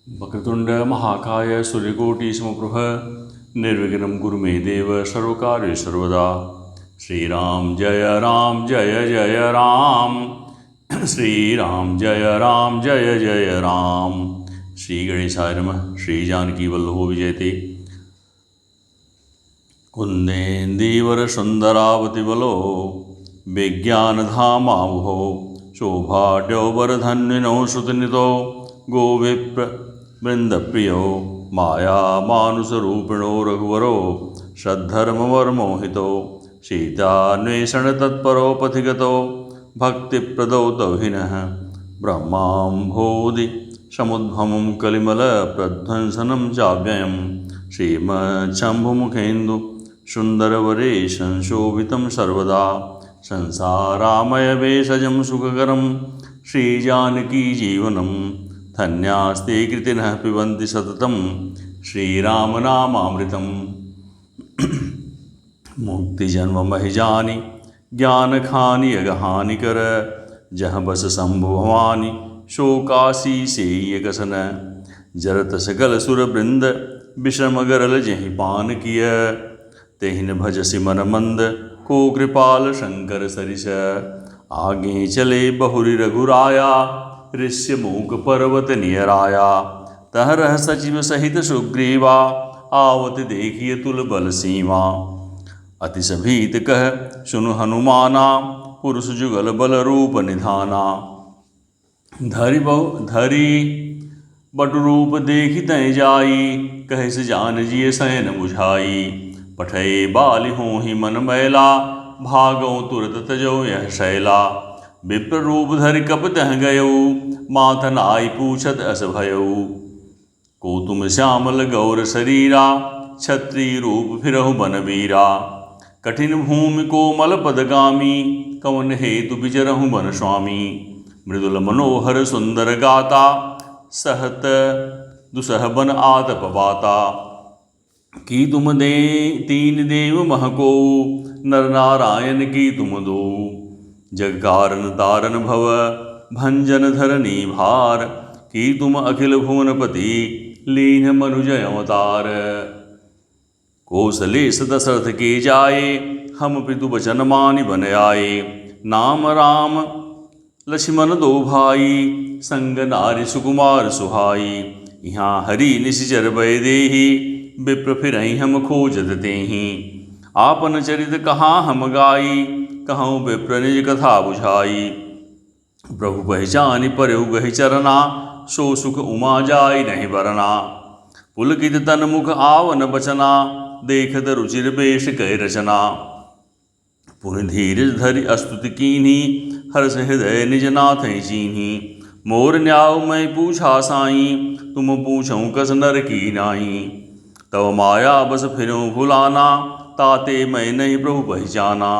वक्रतुंड महाकाय सूर्यकोटि समप्रभ निर्विघ्नं कुरु मे देव सर्वकार्येषु सर्वदा। श्रीराम जय जय राम श्रीराम जय जय राम। श्री गणेशाय नमः। श्री जानकी वल्लभो विजयते। कुन्देन्दीवर सुंदरावतिवलो विज्ञानधामावुहो शोभाढ्यो वरधन्विनो श्रुतनितो गोविप्र वृंदप्रियो माया मानुषरूपिणो रघुवरो श्रद्धर्मवर्मोहितो सीतान्वेषण तत्परो पथिगतो भक्तिप्रदो तौहिनः ब्रह्माम्भोधि समुद्भवं कलिमल प्रध्वंसनं चाव्ययम् श्रीमच्छम्भुमुखेन्दु सुंदरवरे संशोभितं सर्वदा संसारामय भेषजं सुखकरं श्रीजानकी जीवनं धन्यास्ते कृतिनः पिबन्ति सततं श्रीरामनामामृतं। मुक्तिजन्म महिजानि ज्ञानखानि अगहानिकर जह बस शंभु भवानी शोकासी सेयकसन जरत सकल सुर वृंद विषम गरल जहि पान किय तेहिन भज सिमन मंद को कृपाल शंकर सरिस आगे चले बहुरी रघुराया ऋष्य मूक पर्वत नियराया तह रह सचिव सहित सुग्रीवा आवत देखिय तुल बल सीमा अति सभीत कह सुनु हनुमाना पुरुष जुगल बल रूप निधाना धरि बटुरूप देखि तय जाई कह से जान जिय सैन बुझाई पठय बालि होहि मन मैला भागौ तुरत तजौ यह शैला विप्र रूप धरि कप तह गयौ माथन आई पूछत अस भयौ को तुम श्यामल गौर शरीरा छत्री रूप फिरहु बन वीरा कठिन भूमि कोमल पदगामी कवन हेतु विचरहु बन स्वामी मृदुल मनोहर सुंदर गाता सहत दुसह बन आतप बाता की तुम दे तीन देव महको नर नारायण की तुम दो जग कारण तारन भव भंजन धरनी भार की तुम अखिल भुवनपति लीन मनुजय अवतार कौसले दशरथ के जाए हम पितु बचन मानि बन आए नाम राम लक्ष्मण दो भाई संग नारी सुकुमार सुहाई यहाँ हरि निशिचर भय देहि विप्र फिरहि हम खोजत तेहि आपन चरित कहाँ हम गाई कहूँ विप्र निज कथा बुझाई प्रभु पहचानि परहु गहि चरना सो सुख उमा जाय नहीं बरना पुलकित तन मुख आवन बचना देखत रुचिर बेश कह रचना पुन धीरज धरि अस्तुति कीन्ही हर्ष हृदय निज नाथ चीन्ही मोर न्याव मैं पूछा साई तुम पूछऊँ कस नर की नाई तव माया बस फिरूँ भुलाना ताते मैं नहीं प्रभु पहचाना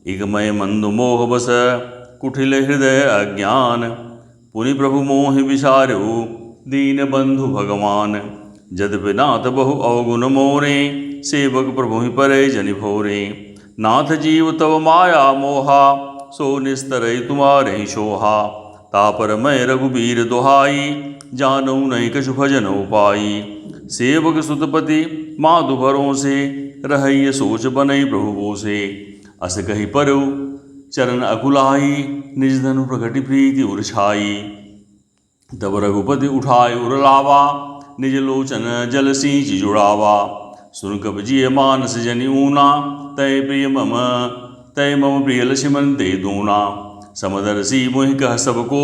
इक मैं मंद मोह बस कुटिल हृदय अज्ञान पुनि प्रभु मोह विचारु दीन बंधु भगवान जद्यपि नाथ बहु अवगुण मोरे सेवक प्रभु ही परे जनि भोरे नाथ जीव तव माया मोहा सो निस्तरय तुम्हारे शोहा तापर मैं रघुबीर दुहाई जानऊ नहीं कछु भजन उपाई सेवक सुतपति माधु भरों से रहय सोच बनई प्रभु से अस कही परु चरण अकुलाई निज धनु प्रकटि प्रीति उर्छाई तब रघुपति उठाय उरलावा निज लोचन जल सींच जुड़ावा सुन कब जिय मानस जनि ऊना तय मम प्रिय लक्ष्मण ते दूना समदर्शी मोहि कह सब को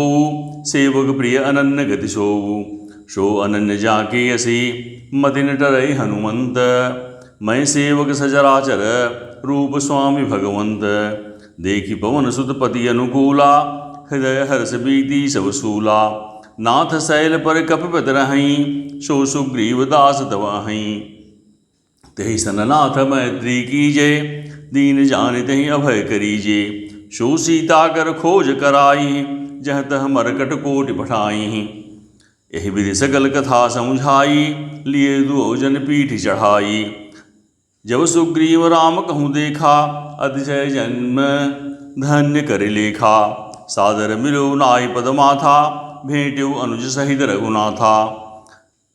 सेवक प्रिय अनन्य गति सोऊ सो अनन्य जाके यसी मति न टरई हनुमंत मैं सेवक सचराचर रूप स्वामी भगवंत देखि पवन सुत पति अनुकूला हृदय हर्ष बीती सब सूला नाथ शैल पर कपिपत रहई सो सुग्रीव दास तवहीं तेहि सननाथ मैत्री कीजे दीन जान तहि अभय करीजे सो सीता कर खोज कराई जह तह मरकट कोटि पठाई यही विधि सकल कथा समुझाई लिए दुओ जन पीठ चढ़ाई जब सुग्रीव राम कहूँ देखा अतिशय जन्म धन्य कर लेखा सादर मिलो नाय पदमाथा भेट्यो अनुज सहित रघुनाथा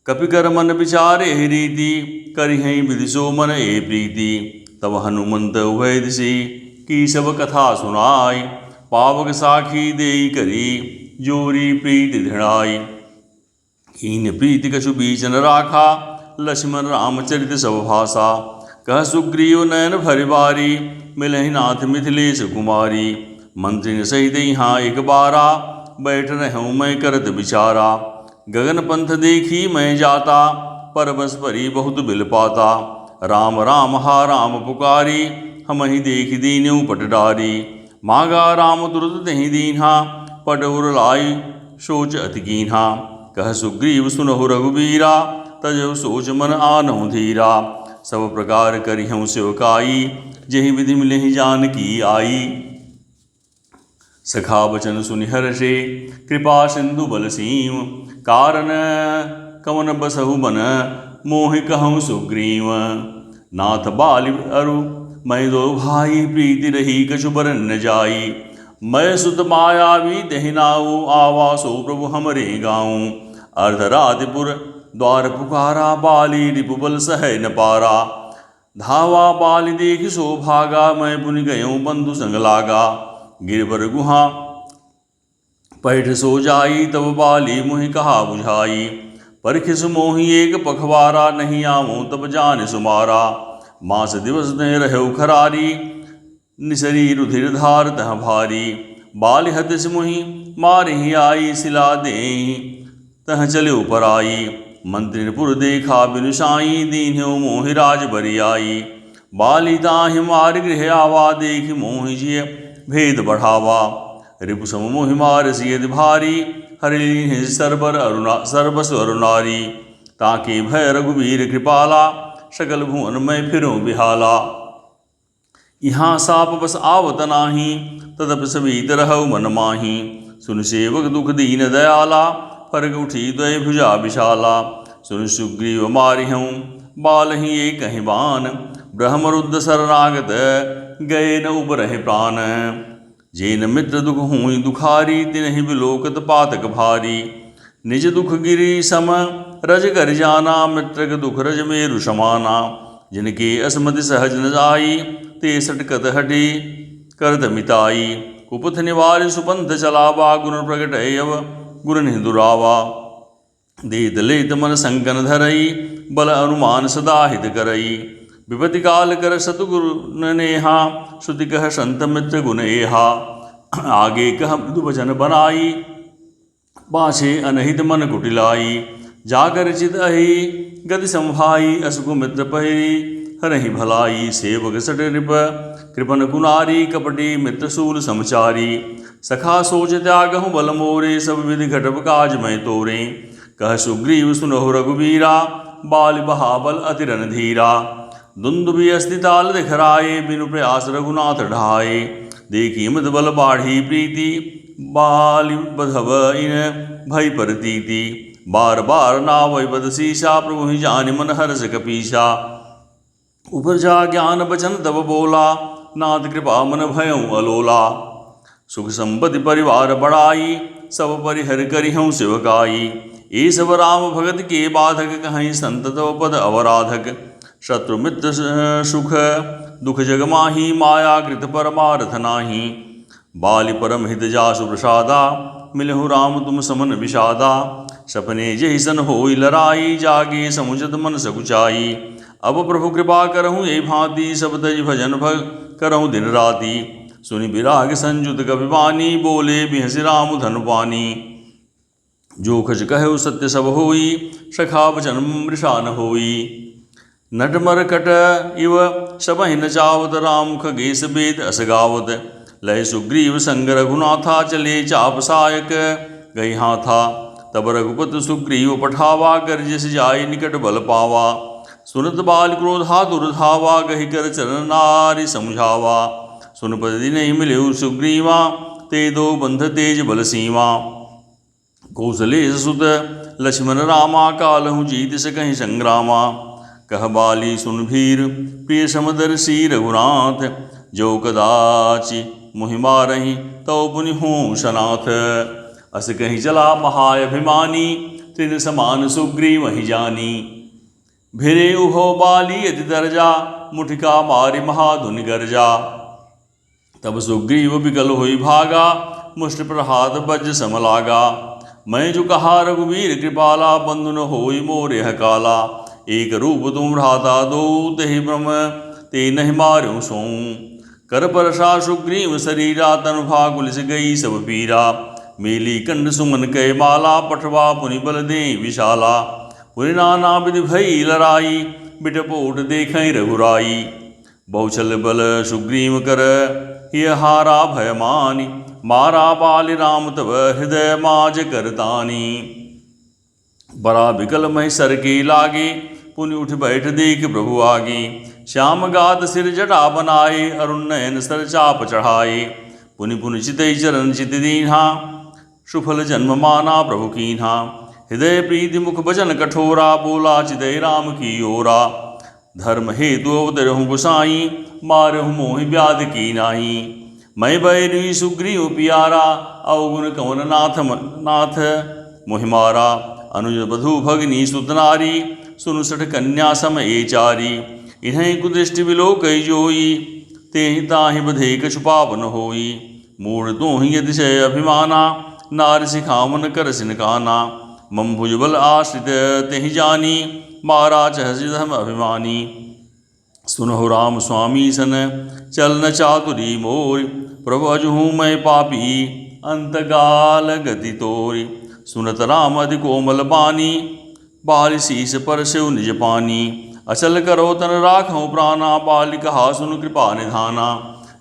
कपि कर मन विचारे रीति, करिहै विधि सो मन ए प्रीति। तब हनुमंत उभय दिशि, की सब कथा सुनाई। पावक साखी देई करी, जोरी प्रीति दृढ़ाई। हीन प्रीति कछु बीच न राखा, लक्ष्मण रामचरित सब भाषा। कह सुग्रीव नयन भरि बारी, मिलहि नाथ मिथिलेश कुमारी। मंत्री सहित यहाँ एक बारा, बैठ रहूँ मैं करत विचारा। गगन पंथ देखी मैं जाता, परबस परी बहुत बिल पाता। राम राम हा राम पुकारी, हम ही देख दीन्यु पट डारी। मांगा राम तुरत तहि दीन्हा, पट उर लाई सोच अति कीन्हा। कह सुग्रीव सुनहु रघुबीरा, तजहु सोच मन आनहु धीरा। सब प्रकार करिहूँ सेवकाई, जेहि विधि मिलहि जानकी आई। सखा बचन सुनि हर्षे, कृपा सिंधु बल सीम। कारण कवन बसहु मन, मोहि कहूँ सुग्रीव। नाथ बालि अरु मैं दो भाई, प्रीति रही कछु बरन न जाई। मैं सुत मायावी देहि नाऊ, आवासो प्रभु हमरे गाऊँ। अर्धरातिपुर द्वार पुकारा, बाली रिपुबल सहै न पारा। धावा बाली देखि सो भागा, मैं पुनि गयों बंधु संग लागा। गिरवर गुहा पैठ सो जाई, तब बाली मुहि कहा बुझाई। परखिस मोहि एक पखवारा, नहीं आवूँ तब जान सुमारा। मास दिवस ने रहु खरारी, निसरी रुधिर धार तह भारी। बाली हतिस मुहि मारहि आई, सिला देहि तह चले पर आई। मंत्रिपुर देखा बिनु साई, दीन्ह्यो मोहि राज बरियाई। बाली ताहि मार गृह आवा, देखि मोहि जिय भेद बढ़ावा। रिपुसम मोहि मार सियति भारी, हरि सर्वस अरुणारी। ताके भय रघुवीर कृपाला, सकल भुवन मैं फिरूं बिहाला। यहाँ साप बस आवत नाही, तदप सबीत रहु मन माही। सुन सेवक दुख दीन दयाला, परग उठी द्वय भुजा विशाला। सुन सुग्रीव मारिहूँ बालहि एक कहि बान, ब्रह्मरुद्र शरणागत गए न उबरहि प्राण। जेन मित्र दुख हुई दुखारी, तिनहि बिलोकत पातक भारी। निज दुख गिरि सम रज कर जाना, मित्रक दुख रज मेरु समाना। जिनके असमति सहज न जाई, ते सटकत हटि करत मिताई। कुपथ निवारि सुपंथ चलावा, गुण प्रगट अव गुण निहि दुरावा। देत लेत मन संकन धरई, बल अनुमान सदा हित करई। विपति काल कर सतुगुरु न नेहा, श्रुति कह संत मित्र गुण एहा। आगे कह मृदु वचन बनाई, पाछे अनहित मन कुटिलाई। जाकर चित अहि गति संभाई, असुख मित्र पहिरी हरहि भलाई। सेवक सट नृप कृपन कुनारी, कपटी मित्र शूल समचारी। सखा सोच त्यागहु बल मोरे, सब विधि घटब काज मैं तोरे। कह सुग्रीव सुनहु रघुबीरा, बाल बहाबल अति रणधीरा। दुंदुभि अस्ति ताल दिखराए, बिनु प्रयास रघुनाथ ढाए। देखी मद बल बाढ़ी प्रीति, बाली बधव इन भय परतीति। बार बार नावै बद शीशा, प्रभु ही जानि मन हर्ष कपीशा। उपजा ज्ञान बचन तब बोला, नाथ कृपा मन भयं अलोला। सुख संपत्ति परिवार बढ़ाई, सब परिहर करिहूँ सेवकाई। ये सब राम भगत के बाधक, कहीं संत तव पद अवराधक। शत्रु मित्र सुख दुख जग माही, माया कृत परमार्थ नाही। बाली परम हित जासु प्रसादा, मिलहु राम तुम समन विषादा। सपने जहि सन होई लराई, जागे समुझत मन सकुचाई। अब प्रभु कृपा करहूँ ये भांति, सब तज भजन भग करहूँ दिन राति। सुनि विराग संयुत कपि बानी, बोले बिहसि राम धनु पानी। जो खज कहु सत्य सब होई, सखा वचन मृषा न होई। नटमर कट इव सबहि न चावत, राम खगेश वेद अस गावत। लय सुग्रीव संग रघुनाथा, चले चाप सायक गई हाथा। तब रघुपत सुग्रीव पठावा, गर्जस जाय निकट बल पावा। सुनत बाल क्रोधा दुर्धावा, गहि कर चरण नारि समझावा। सुनपति दिन मिले सुग्रीवा, ते दो बंध तेज बल सीमा। कौशलेश सुत लक्ष्मण रामा, कालहु जीत सकहि संग्रामा। कह बाली सुन भीर प्रिय समदर्शी रघुनाथ, जो कदाचि मुहि मारहि तौ पुनि हों सनाथ। अस कहीं चला महाअभिमानी, तिन समान सुग्रीव ही जानी। भिरे उहो बाली यदि दर्जा मुठिका मारि महाधुनि गर्जा। तब सुग्रीव विकल हुई भागा मुष्ट प्रहात वज्र सम लागा। मैं जो कहा रघुवीर कृपाला बंधु न होई मोर यह काला। एक रूप तुम भ्राता दो तेहि ब्रह्म ते नहीं मार्यो सोऊं। कर परसा सुग्रीव शरीरा तनु भाकुलिस गई सब पीरा। मेली कंड सुमन कै माला पठवा पुनि बल दे विशाला। पुनि नाना विधि भई लड़ाई बिटपोट देखई रघुराई। बहुछल बल सुग्रीव कर हिय हारा भय मानी। मारा बाली राम तब हृदय माज करतानी। बड़ा विकल मह सर के लागे पुनि उठ बैठ देख प्रभु आगे। श्याम गात सिर जटा बनाए अरुण नयन सर चाप चढ़ाए। पुनि पुनि चितई चरण चित दीन्हा सुफल जन्म माना प्रभु कीन्हा। हृदय प्रीति मुख वचन कठोरा बोला चितई राम की ओरा। धर्म हेतु अवतरहु गोसाई मारहु मोहि व्याध की नाही। मैं बैरी सुग्रीव प्यारा अवगुण कवन नाथ मोहि मारा। अनुज बधु भगनी सुतनारी सुनु सठ कन्या सम ए चारी। इन्हें कुदृष्टि विलोकई जोई तेहि ताहि बधे कछु पावन होई। मूढ़ तो ही अतिशय अभिमाना नार सिखावन कर सिनकाना। मम भुजबल आश्रित तेहि जानी मारा चहसि धर्म अभिमानी। सुनहु राम स्वामी सन चल न चातुरी मोरि। प्रभु अजहूँ मैं पापी अंतकाल गति तोरि। सुनत राम अधि कोमल बानी बाल शीस पर शिव निज पानी। अचल करो तन राखऊँ प्राणा बाल कहा सुन कृपा निधाना।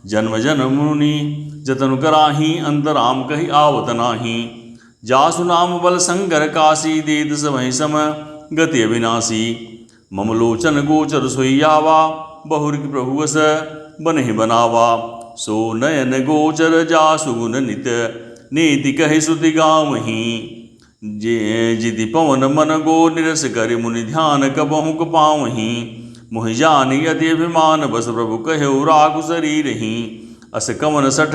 जन्म जन्म मुनि जतन कराही अंतराम कही आवत नाही। जासु नाम बल संकर काशी देत समय सम गति अविनाशी। मम लोचन गोचर सोईयावा बहुर प्रभु वस बनहि बनावा। सो नयन गोचर जासु गुण नित नीति कहि श्रुति गावहीं। जे जिति पवन मन गो निरस करि मुनि ध्यान कबहु पावहीं। मोहि जान यदि अभिमान बस प्रभु कह्यो राखु शरीरहि। अस कमन सठ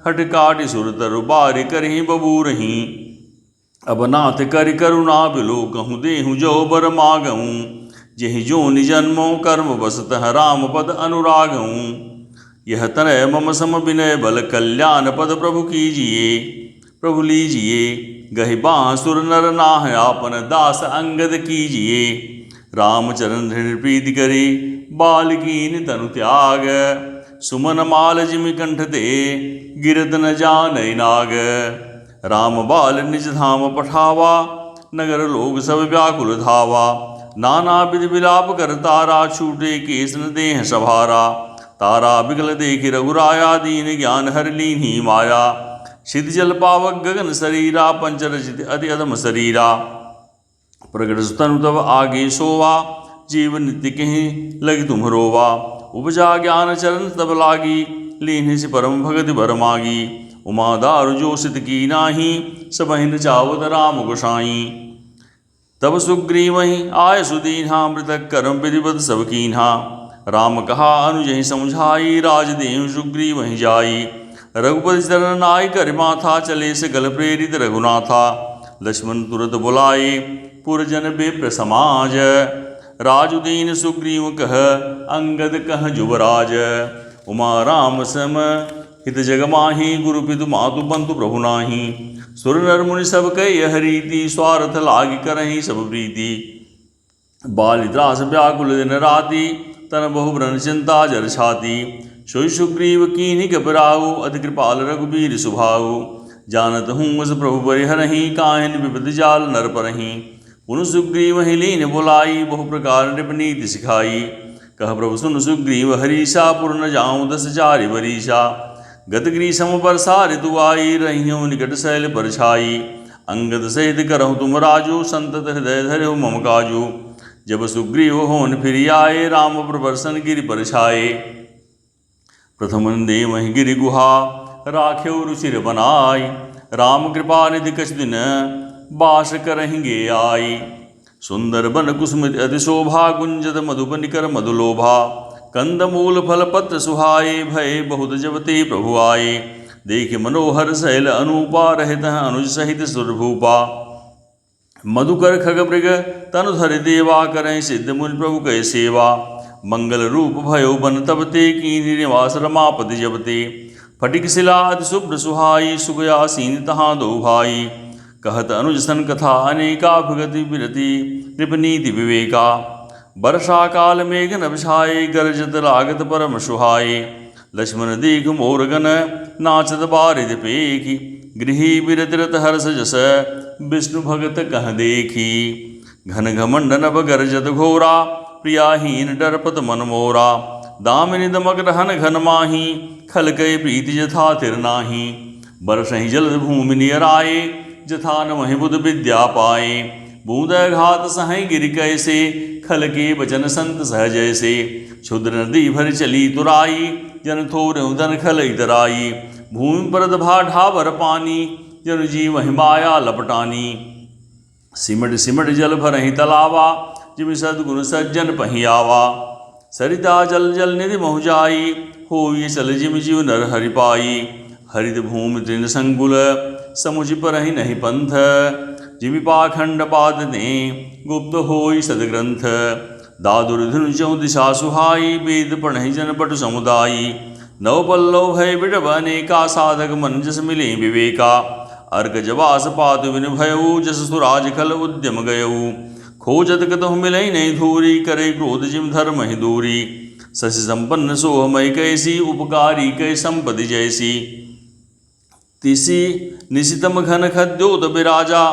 हट काटि सुर तरु बारि करहि बबूरहि। अब नाथ करि करुणा बिलो कहूँ देहु जो बर मागऊँ। जेहि जोनि जन्मों कर्म बसतः राम पद अनुरागऊँ। यह तनय मम सम विनय बल कल्याण पद प्रभु कीजिए। प्रभु लीजिए गहि बाँसुर नर नाह आपन दास अंगद कीजिए। रामचरण हृदय प्रीति करे बालकीन तनु त्याग। सुमन माल जिमि कंठ ते गिरत न जानई नाग। राम बाल निज धाम पठावा नगर लोग सब व्याकुल धावा। नाना विधि विलाप कर तारा छूटे केस न देह सभारा। तारा बिगल देखि रघुराया दीन ज्ञान हर लीन्ही माया। सिद्ध जल पावक गगन शरीरा पंचरचित अति अदम शरीरा। प्रगट सुतनु तब आगे सोवा जीव नित्य कहीं लगी तुम रोवा। उपजा ज्ञान चरण तब लागी लीन्हि से परम भगति भर मागी। उमा दारु जो सित की नाही सबहिन चावत राम गोसाई। तब सुग्रीवहि आय सुदीन्हा मृतक कर्म विधिवत सब कीन्हा। राम कहा अनुज ही समझाई राजदेव सुग्रीव ही जाई। रघुपति चरण नाय कर माथा चले से गल प्रेरित रघुनाथा। लक्ष्मण तुरत बुलाए पुरजन विप्र समाज। राजुदीन सुग्रीव कह अंगद कह जुबराज। उमा राम सम हित जग माही गुरु पितु मातु बंधु प्रभु नाही। सुर नर मुनि सब कह यह रीति स्वार्थ लागी करहि सब प्रीति। बाली त्रास व्याकुल दिन राति तन बहु ब्रन चिंता जर छाती। सोई सुग्रीव कीन्हि घबराऊ अति कृपाल रघुबीर सुभाऊ। जानत हूँ उस प्रभु परिहरहि काहिन विपद जाल नर परहि। पुन सुग्रीव ही लीन बुलाई बहु प्रकार नृपनीति सिखाई। कह प्रभु सुन सुग्रीव हरीशा पुर न जाऊँ 10 चारि बरीशा। गत ग्रीसम बरसा ऋतु आई रहियों निकट शैल पर छाई। अंगद सहित करहु तुम राजू संतत हृदय धरहु मम काजू। जब सुग्रीव होन फिर आए राम प्रबर्शन गिरि पर छाए। प्रथम दे वही गिरि गुहा राख्यो रुचिर बनाई। राम कृपा निधि कछ दिन बास करेंगे आई। सुंदर बन कुसुम अति शोभा गुंजत मधुप निकर मधुलोभा। कंद मूल फल पत्र सुहाए भय बहुत जबते प्रभु आए। देख मनोहर शैल अनूपा रहत अनुज सहित सुरभूपा। मधुकर खग मृग तनुधर देवा, करें सिद्ध मुनि प्रभु कै सेवा। मंगल रूप भयो बन तब ते, कीन्हि निवास रमापति जब ते। फटिक शिला अति शुभ्र सुहाई, सुगयासीन तहाँ दो भाई। कहत अनुज सन कथा अनेका, भगति विरति नृपनीति विवेका। वर्षा काल मेघ नभ छाये, गरजत लागत परम सुहाये। लक्ष्मण देख मोरगन, नाचत बारिद पेखी। गृही विरति रत हर्ष जस, विष्णु भगत कह देखी। घन घमंड नभ गरजत घोरा, प्रियाहीन डरपत मन मोरा। दामिनी दमक रहन घन माही, खल कै प्रीति जथा तिर नाही। बरसहि जलद भूमि नियराए, जथा न महि बुध विद्या पाए। बूंद घात सहि गिर कैसे, खल के बचन संत सहजैसे। क्षुद्र नदी भर चली तुराई, जन थोर उदन खल इतराई। भूमि पर दभा ढाबर पानी, जन जीव माया लपटानी। सिमट सिमट जल भरहि तलावा, जिमि सद्गुण सज्जन पहियावा। सरिता जल जल निधि महु जाई, होई चल जिमि जीव नर हरि पाई। हरित भूमि तृण संकुल, समुझ परहि नहीं पंथ। जिमि पाखंड पाद ने, गुप्त होई सदग्रंथ। दादुर धुन चौ दिशा सुहाई, वेद पढ़हि जन पटु समुदायी। नव पल्लव भय बिटब अनेका, साधक मन जस मिले विवेका। अर्क जवास पातु बिन भयऊ, जस सुराज खल उद्यम गयऊ। खोजत कतहु मिलई नहीं धूरी, करे क्रोध जिम धर्म ही दूरी। शशि संपन्न सोहमय कैसी, उपकारी कै संपत्ति जैसी। तिसी निशितम घन खद्योत बिराजा,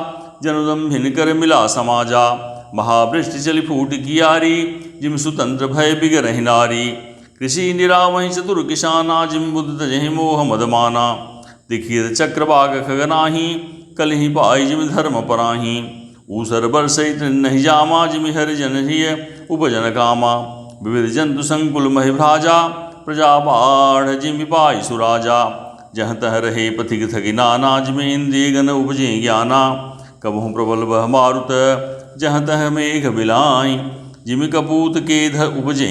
जनुदम भिन कर मिला समाजा। महावृष्टि चली फूट कियारी, जिम सुतंत्र भय बिगरहि नारी। कृषि निरामहि चतुर किसाना, जिम बुद्ध तजहि मोह मदमाना। दिखियत चक्रवाक खगनाही, कलहि पाई जिम धर्म पराही। ऊसर बरसई नहीं जामा, जिमि हरि जन हिय उपजन कामा। विविध जंतु संकुल महि भ्राजा, प्रजा बाढ़ जिमि पाई सुराजा। जहाँ तह रहे पथिक थगी नाना, जिमि इंद्रिय गण उपजे ज्ञाना। कबहु प्रबल बह मारुत, जहाँ तह मेघ बिलाई। जिमि कपूत केध उपजे,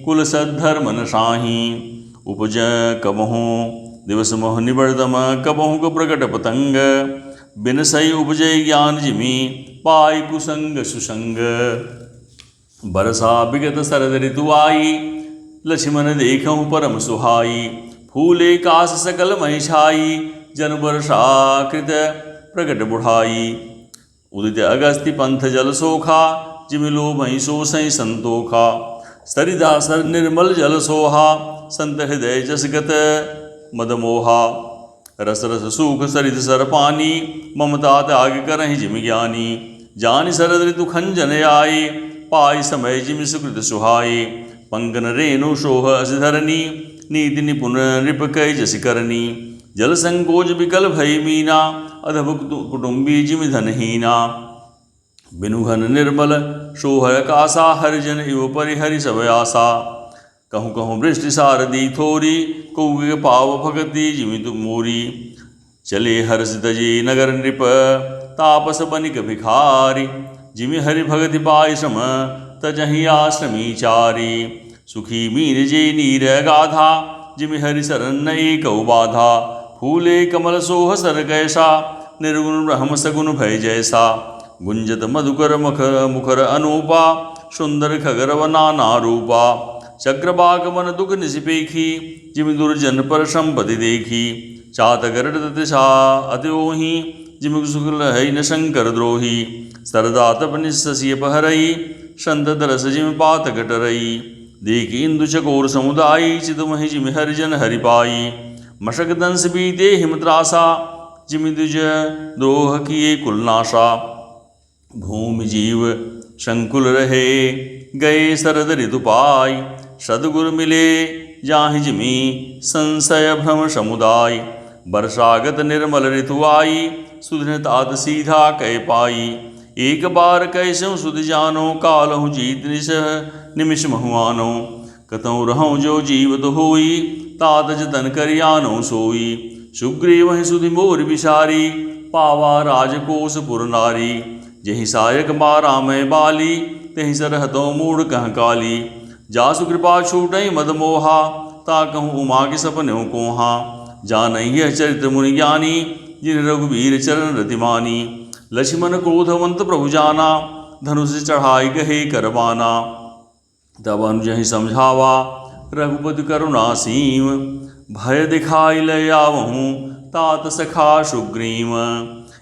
कुल सद्धर्म नशाही। उपज कबहु दिवस मोह निबर्दम, कबहु को प्रकट पतंग। बिन सही उपजय ज्ञान, जिमि पाई कुसंग सुसंग। बरसा विगत शरद ऋतु आई, लक्ष्मण देखहु परम सुहाई। फूले कास सकल महि छाई, जन वर्षा कृत प्रकट बुढ़ाई। उदित अगस्ति पंथ जल सोखा, जिमि लोभहि सोसहि संतोखा। सरिदासर निर्मल जल सोहा, संत हृदय जसगत मदमोहा। रस रस सूख सरित सर पानी, ममता त्याग करहि जिमि ज्ञानी। जानि शरद ऋतु खंजन आए, पाई समय जिमि सुकृत सुहाए। पंकन रेणु शोह असि धरनी, नीति निपुण नृप कै जसि करनी। जल संकोच विकल भई मीना, अधभुक कुटुंबी जिमि धनहीना। बिनु घन निर्मल शोह कासा, हरिजन इव परिहरि सब आसा। कहूँ कहूँ वृष्टि सारदी थोरी, कौगे पाव भगति जिमि मोरी। चले हर्ष तजे नगर नृप, तापस बनिक भिखारी। जिमि हरि भगति पाय श्रम, तजहि आश्रमी चारी। सुखी मीन जे नीर गाधा, जिमि हरि शरण एकौ बाधा। फूले कमल सोह सर कैसा, निर्गुण ब्रह्म सगुण भय जैसा। गुंजत मधुकर मुखर अनूपा, सुंदर खगरव नाना रूपा। चक्रबाग मन दुख निसिपेखी, जिमि दुर्जन पर संपत्ति देखी। चात गरड तृषा अत्योहि, जिमि सुख लहै न शंकर द्रोही। सरदा तप निस्ससिय पहरई, संत दरस जिमि पात कटरई। देखी इंदु चकोर समुदायी, चितमहि जिमि हरिजन हरि पाई। मशक दंस बीते हिमत्रासा, जिमि द्विज द्रोह किए कुलनाशा। भूमि जीव संकुल रहे, गए शरद ऋतु पाई। सद्गुरु मिले जाहि जिमि, संशय भ्रम समुदाय। वर्षागत निर्मल ऋतु आई, सुधन तात सीधा कै पाई। एक बार कैसहु सुध जानो, कालहु जीत निमिष महुआनो। कतहु रहूँ जो जीवत होई, तात जतन करियानो सोई। सुग्रीव वहि सुधि मोर विसारी, पावा राजकोष पुर नारी। जहि सायक बारामय बाली, तहि सरहतो मूढ़ कह काली। जासु कृपा छूटई मद मोहा, ताकहु उमा के सपनों कोहा। जानहि यह चरित्र मुनि ज्ञानी, जिन रघुवीर चरण रतिमानी। लक्ष्मण क्रोधवंत प्रभु जाना, धनुष चढ़ाई गहे करवाना। तब अनुज समझावा, रघुपति करुणा सीम, भय दिखाई लय आवहूँ, तात सखा सुग्रीव।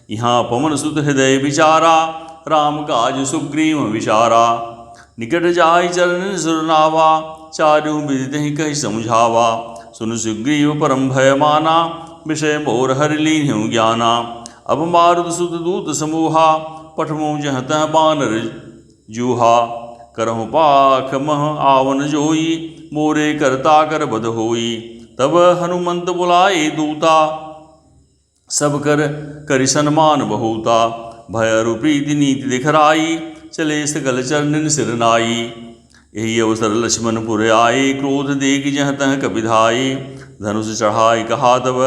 यहाँ पवन सुत हृदय विचारा, राम काज सुग्रीव विचारा। निकट जाय चरण सुरनावा, चारु विदित ही कही समझावा। सुन सुग्रीव परम भय माना, विषय मोर हरि लीन्हु ज्ञाना। अब मारुत सुत दूत समूहा, पठमु जह तह बानर जूहा। करहु पाख मह आवन जोई, मोरे करता कर बध होई। तब हनुमंत बुलाए दूता, सब कर करि सन्मान बहुता। भय रूपी नीति दिखराई, चले सकल चरण सिर नाई। यही अवसर लक्ष्मणपुर आए, क्रोध देख जह तह कपिधाई। धनुष चढ़ाई कहा तब,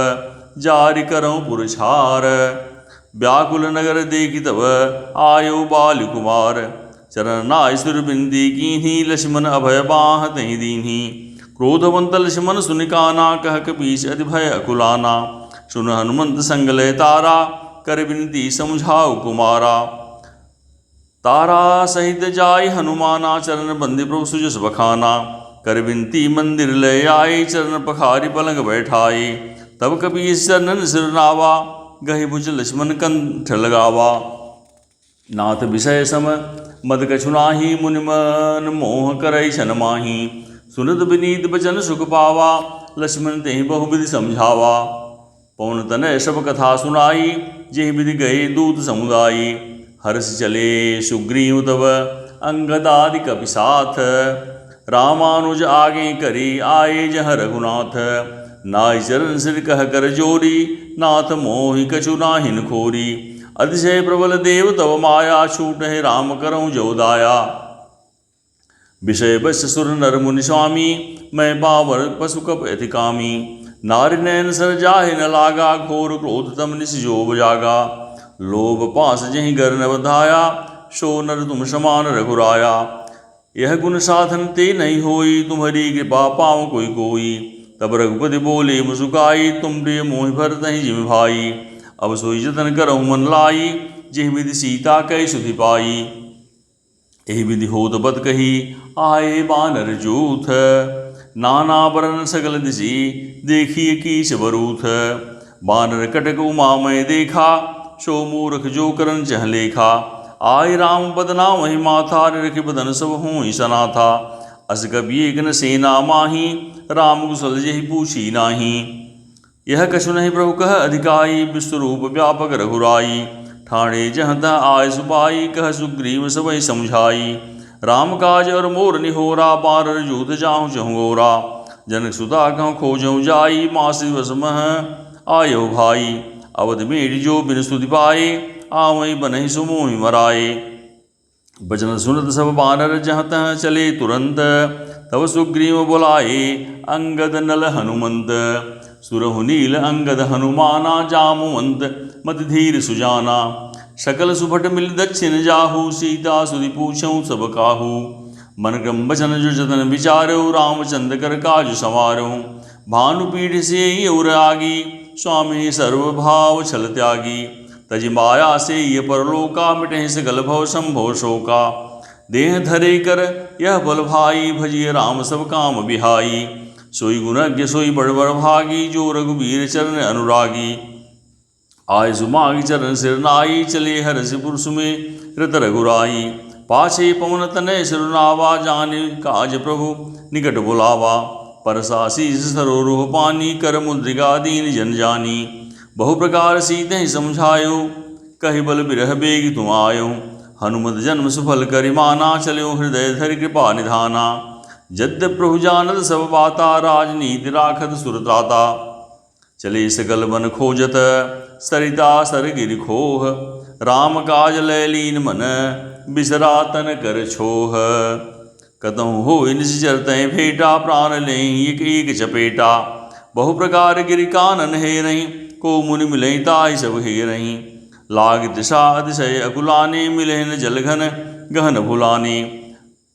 जारि करऊँ पुरछार। व्याकुल नगर देखि तब, आयो बाल कुमार। चरण नाय सुर बिंदी कीन्ही, लक्ष्मण अभय बाह तहि दीन्ही। क्रोधवंत लक्ष्मण सुनि काना, कह कपीस अति भय अकुलाना। सुन हनुमंत संग लय तारा, कर विनती समझाऊ कुमारा। तारा सहित जाय हनुमाना, चरण बंदी प्रभु सुजस बखाना। कर विनती मंदिर लय आए, चरण पखारी पलंग बैठाए। तब कपीस चरणन सिर नावा, गहि भुज लक्ष्मण कंठ लगावा। नाथ विषय सम मद कछु नाही, मुनि मन मोह करई छन माही। सुनत विनीत बचन सुख पावा, लक्ष्मण तेहि बहुविधि समझावा। पवन तनय सब कथा सुनाई, जेहि विधि गए दूत समुदायी। हर्ष चले सुग्रीव तब, अंगद आदि कपि साथ। रामानुज आगे करी, आए जह रघुनाथ। नाय चरण सिर कह कर जोरी, नाथ मोहि कछु नाहिन खोरी। अतिशय प्रबल देव तव माया, छूटहि राम करऊँ जो दाया। विषय बस सुर नर मुनि स्वामी, मैं बावर पशु कप अति कामी। नारि नयन सर जाहि न लागा, घोर क्रोध तम निश जोग जागा। लोभ पास जहि गर न बधाया, सो नर तुम समान रघुराया। यह गुण साधन ते नहीं होई, तुम्हारी कृपा पाँव कोई कोई। तब रघुपति बोले मुसुकाई, तुम प्रिय मोहि भरत ही जिम भाई। अब सोई जतन करहु मन लाई, जिह विधि सीता कै सुधि पाई। एहि विधि होत बत कही, आए बानर जूथ। नाना बरन सकल दिशि, देखिए कीच बरूथ। बानर कटक उमा मैं देखा, सो मूर्ख जो करन चह लेखा। आय राम बदना वही माथा, निरखि बदन सब होई सनाथा। अस कबि एक न सेना माही, राम कुशल जेहि पूछी नाही। यह कछु नहीं प्रभु कह अधिकाई, विश्वरूप व्यापक रघुराई। ठाणे जह तह आय सुबाई, कह सुग्रीव सबहि समझाई। राम काज और मोर निहोरा, बानर जूथ जाहु चहुगोरा। जनक सुता कहूँ खोजहु जाई, मास दिवस मह आयो भाई। अवध मेढ़ जो बिन स्तुति पाए, आवई बनहि सुमोहि मराए। बचन सुनत सब बानर जहाँ तह चले तुरंत, तब सुग्रीव बुलाए अंगद नल हनुमंत। सुरहु नील अंगद हनुमाना, जामुवंत मति धीर सुजाना। सकल सुभट मिल दक्षिण जाहू, सीता सुधि पूछऊँ सब काहू। मन क्रम बचन जो जतन विचारो, रामचंद्र कर काज संवारो। भानुपीठ से और आगी, स्वामी सर्वभाव छल त्यागी। तजि माया से ये परलोका, मिटहि सकल भव संभव शोका। देह धरे कर यह बल भाई, भजिय राम सब काम बिहाई। सोई गुणज्ञ सोई बड़ बड़ भागी, जो रघुबीर चरण अनुरागी। आय सुमागी चरण सिर नाई, चले हरषपुर में रत रघुराई। पाछे पवन तनय सिरुनावा, जाने काज प्रभु निकट बुलावा। परसा शीस सरोरुह पानी, कर मुद्रिका दीन जन जानी। बहु प्रकार सीते समझायो, कहि बल बिरह बेग तुम आयो। हनुमत जन्म सुफल करि माना, चलो हृदय धरि कृपा निधाना। यद्यपि प्रभु जानत सब बाता, राजनीति राखत सुरत्राता। चले सकल बन खोजत, सरिता सर गिरि खोह। राम काज लय लीन मन, बिसरा तन कर छोह। कतहु होय निश्चर तय भेटा, प्राण लेहि एक एक चपेटा। बहु प्रकार गिरि कानन हेरहि, को मुनि मिलहि ताहि सब हेरहि। लाग दिशा अतिशय अकुलाने, मिलहि न जलघन गहन भुलाने।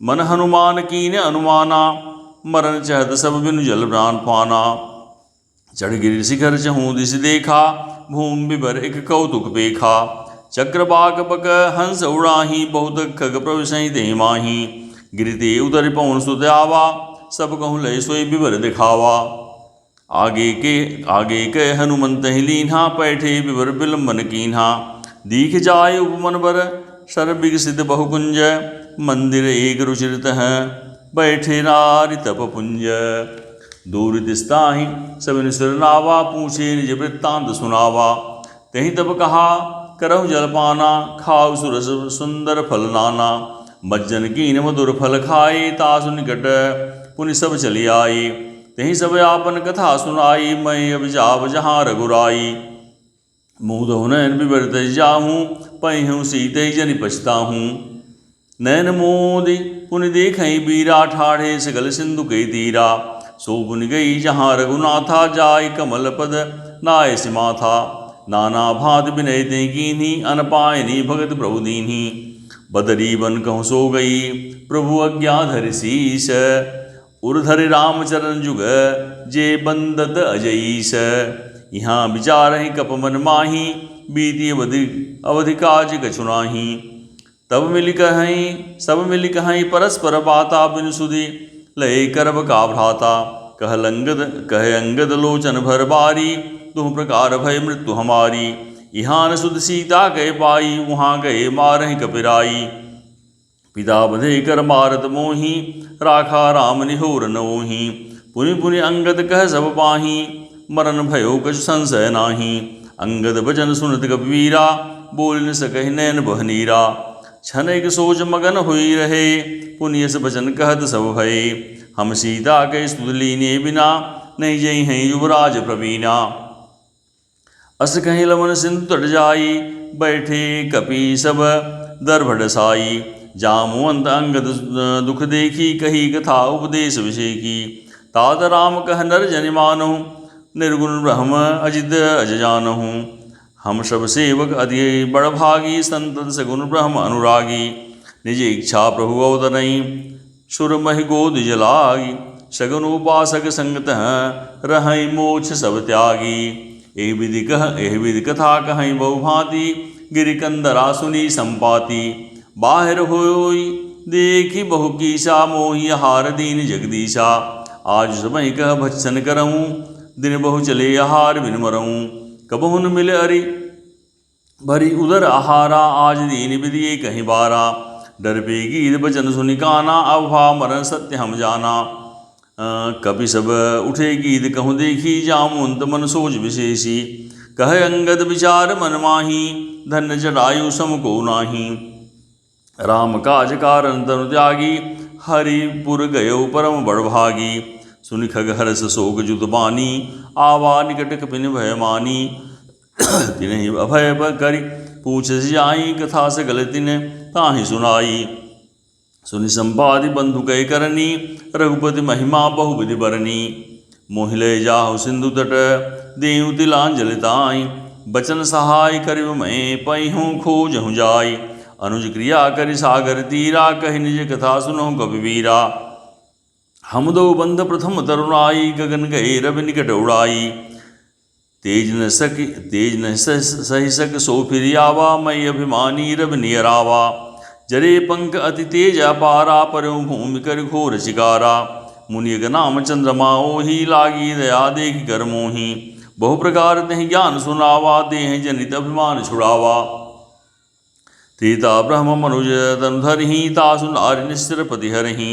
मन हनुमान कीन्य अनुमाना, मरण चहत सब बिनु जल प्राण पाना। चढ़ गिरि शिखर चहूँ दिस देखा, भूमि बिभर एक कौतुक पेखा। चक्रवाक बक हंस उड़ाही, बहुत खग प्रविशहि देहि माही। गिरते उतर पवन सुत आवा, सब कहूँ लय सोई विवर दिखावा। आगे के हनुमंत ही लीन्हा, पैठे विवर विलंबन कीन्हा। दीख जाय उपमन बर, सर विकसित बहुकुंज। मंदिर एक रुचिरत हैं, बैठे नारी तप पुंज। दूर दिसताहि सब निसर नावा, पूछे निज वृत्तांत सुनावा। तहि तब कहा करहु जलपाना, खाऊ सुरस सुंदर फल नाना। मज्जन कीन मधुर फल खाए, तासु निकट पुनि सब चली आए। तहि सब आपन कथा सुनाई, मैं अब जाब जहाँ रघुराई। मुँह धो नयन विवर्त जाहूँ, पहिहूँ सीते जनि पछताहूँ। नयन मोदि पुनि देखई बीरा, ठाढ़े सगल सिंधु के तीरा। सो पुनि गई जहाँ रघुनाथा, जाय कमल पद नाय सिमाथा। नाना भांति विनय ते कीन्ही, अनपायनी भगत प्रभु दीन्ही। बदरी बन कहूँ सो गई, प्रभु अज्ञा धरि शीस। उर्धरि रामचरण जुग, जे बंदत अजईस। यहाँ विचारहि कप मन माही, बीती अवधि काज कछु नाही। तब सब मिल कहीं परस्पर बाता, बिनु सुधि लय करब का भ्राता। कह अंगद लोचन भर बारी, तुम प्रकार भय मृत्यु हमारी। यहाँ न सुध सीता गए पाई, वहाँ गए मारहि कपिराई। पिता बधे कर मारत मोही, राखा राम निहोर नोही। पुनि पुनि अंगद कह सब पाही, मरन भयो कछु संशय नाही। अंगद भजन सुनत कपिवीरा, बोल न सकहि नयन बहनीरा। छनैक सोच मगन हुई रहे, पुनि यस वचन कहत सब भये। हम सीता के स्तुत लीने बिना, नहीं जई हैं युवराज प्रवीणा। अस कहीं लवन सिंधु तट जाई, बैठे कपि सब दर्भ साई। जामुवंत अंगद दुख देखी, कही कथा उपदेश विषय की। तात राम कह नर जनि मानहु, निर्गुण ब्रह्म अजित अज जानहु। हम सब सेवक अति बड़भागी, संतन सगुण ब्रह्म अनुरागी। निज इच्छा प्रभु अवतरई, सुर महि गोद जलागी। सगुन उपासक संगत रहई, मोक्ष सब त्यागी। एहि विधि कथा कहीं बहुभांति, गिरिकंदरा सुनी संपाति। बाहिर होई देखी बहु कीसा, मोहि आहार दीन जगदीशा। आज समय कह भक्षण करऊँ, दिन बहु चले आहार बिन मरऊँ। कबहु न मिले अरि भरी उदर आहारा, आज दीन विधि कहीं बारा। डर पे गीत बचन सुनि काना, अवभा मरण सत्य हम जाना। कपि सब उठे गीत कहूँ देखी, जामुवंत मन सोच विशेषी। कह अंगद विचार मन माही, धन्य जटायु सम को नाही। राम काज कारण तनु त्यागी, हरिपुर गयो परम बड़भागी। सुनि खग हर्ष शोक जुत बानी, आवा निकट कपिन भय मानी। तिन्हि अभय करि पूछ जाई, कथा सकल तिन्ह ताहि सुनाई। सुनि संपादि बंधु कह करनी, रघुपति महिमा बहुविधि बरनी। मोहि लय जाहु सिंधु तट, देहु तिलांजलि ताई। बचन सहाय करिब मैं, पैहूँ खोजहु जाई। अनुज क्रिया करि सागर तीरा, कहि निज कथा सुनहु कपिवीरा। हम दो बंध प्रथम तरुणाई, गगन गए रवि निकट उड़ाई। तेज न सहि सक सो फिर आवा, मैं अभिमानी रवि नियरावा। जरे पंख अति तेज अपारा, परु भूमि कर घोर शिकारा। मुनियक नाम चंद्रमा ओहि, लागी दया देखि कर मोहि। बहु प्रकार तहि ज्ञान सुनावा, देह जनित अभिमान छुड़ावा। त्रेता ब्रह्म मनुज तनु धरहि, तासु नारि निश्चर पति हरहि।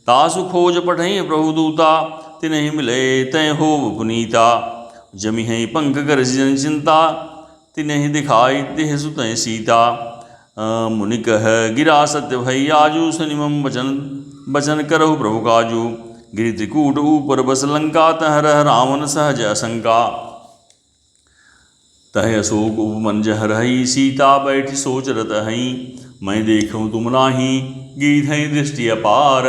तासु खोज पठहि प्रभु दूता, तिन्हि मिले तय होव पुनीता। जमिहि पंख कर जन चिंता, तिन्हि दिखाई देह सुतहि सीता। मुनि कह गिरा सत्य भई आजू, सुनि मम बचन करहु प्रभु काजू। गिरि त्रिकूट ऊपर बस लंका, तह रह रावण सहज असंका। तह अशोक उपमन जह रही, सीता बैठी सोच रत हई। मैं देखूँ तुम नाही, गीत हई दृष्टि अपार।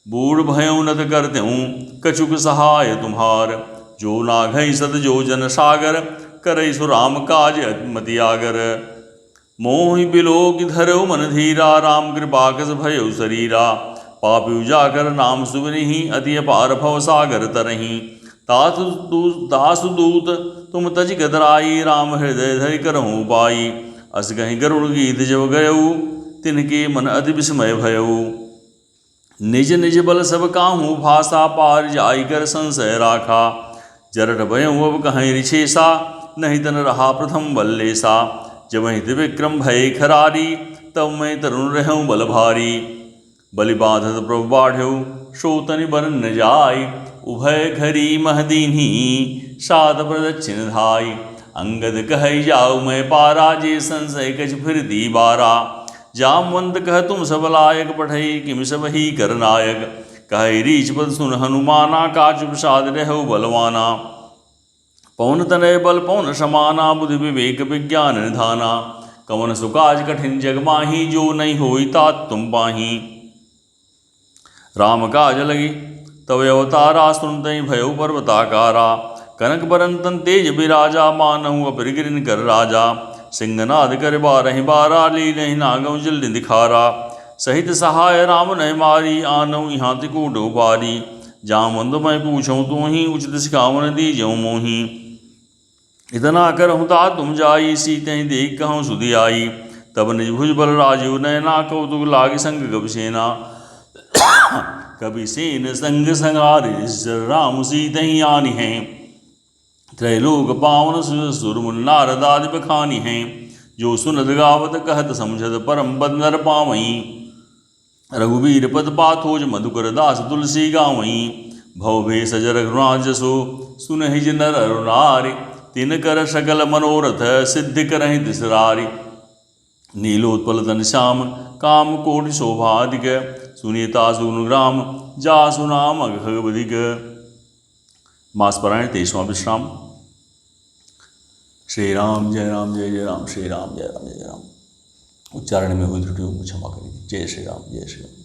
बूढ़ भयउ नत करतेऊँ, कछुक सहाय तुम्हार। जो नाघई सद जो जन सागर, करई सो राम काज मति आगर। मोहि बिलोकि धरऊ मन धीरा, राम कृपा कस भयउ शरीरा। पापी जाकर नाम सुबनिहि, अति अपार भव सागर तरहि। तासु दूत तुम तज गदराई, राम हृदय धरि करहु पाई। अस कहीं गरुड़ गीत जब गयऊ तिनके मन अति विस्मय भयऊ। निज निज बल सब काहू भाषा पार जाई कर संशय राखा। जरठ भयऊ अब कहीं रिछेसा नहीं तन रहा प्रथम बल्लेसा। जब हित विक्रम भय खरारी तब मैं तरुण रहूँ बल भारी। बलि बाधत प्रभु बाढ़ऊ शोतनि बरन न जाय। उभय घरी महदीन्ही साध प्रदक्षिण धाय। अंगद कह जाऊ मैं पारा जे संशय कछ फिर दी बारा। जामवंत कह तुम सब लायक पठई किम सब ही कर नायक। कह रीच पद सुन हनुमाना काज प्रसाद रहु बलवाना। पवन तनय बल पवन समाना बुद्धि विवेक विज्ञान निधाना। कवन सुकाज कठिन जग माही जो नहीं होई तात तुम पाही। राम काज लगी तव अवतारा सुनतई भयो पर्वताकारा। कनक बरन तेज बिराजा मानहु अपरिगिरिन कर राजा। सिंहनाद कर बारहि बारा लीलहि नागम जल्दि दिखारा। सहित सहाय राम नय मारी आनऊ यहाँ तिकूट उपारी। जामवंत मैं पूछऊँ तू ही उचित सिखावन दीजऊँ मोही। इतना करहूँ ता तुम जाई सीतहि देख कहूँ सुधि आई। तब निज भुज बल राजीव नयना कौतुक लागी संग गविसेना। कविसेन संग संगारि राम सीतहि आनि हैं। त्रैलोक पावन सुर मुन नारद आदि बखानी हैं। जो सुनत गावत कहत समझत परम पद नर पावई। रघुवीर पद पाथोज मधुकर दास तुलसी गावई। भव भेष जर घृणा जसो सुनहि ज नर अरु नारि। तिन कर सकल मनोरथ सिद्धि करहि तिसरारि। नीलोत्पल तन श्याम काम कोटि शोभाधिक। सुनीता सुगुणग्राम जासु नाम अघबधिक। मासपरायण 23वां विश्राम। श्री राम जय राम जय जय राम। श्री राम जय राम जय राम। उच्चारण में हुई त्रुटियों को क्षमा करें। जय श्री राम जय श्री राम।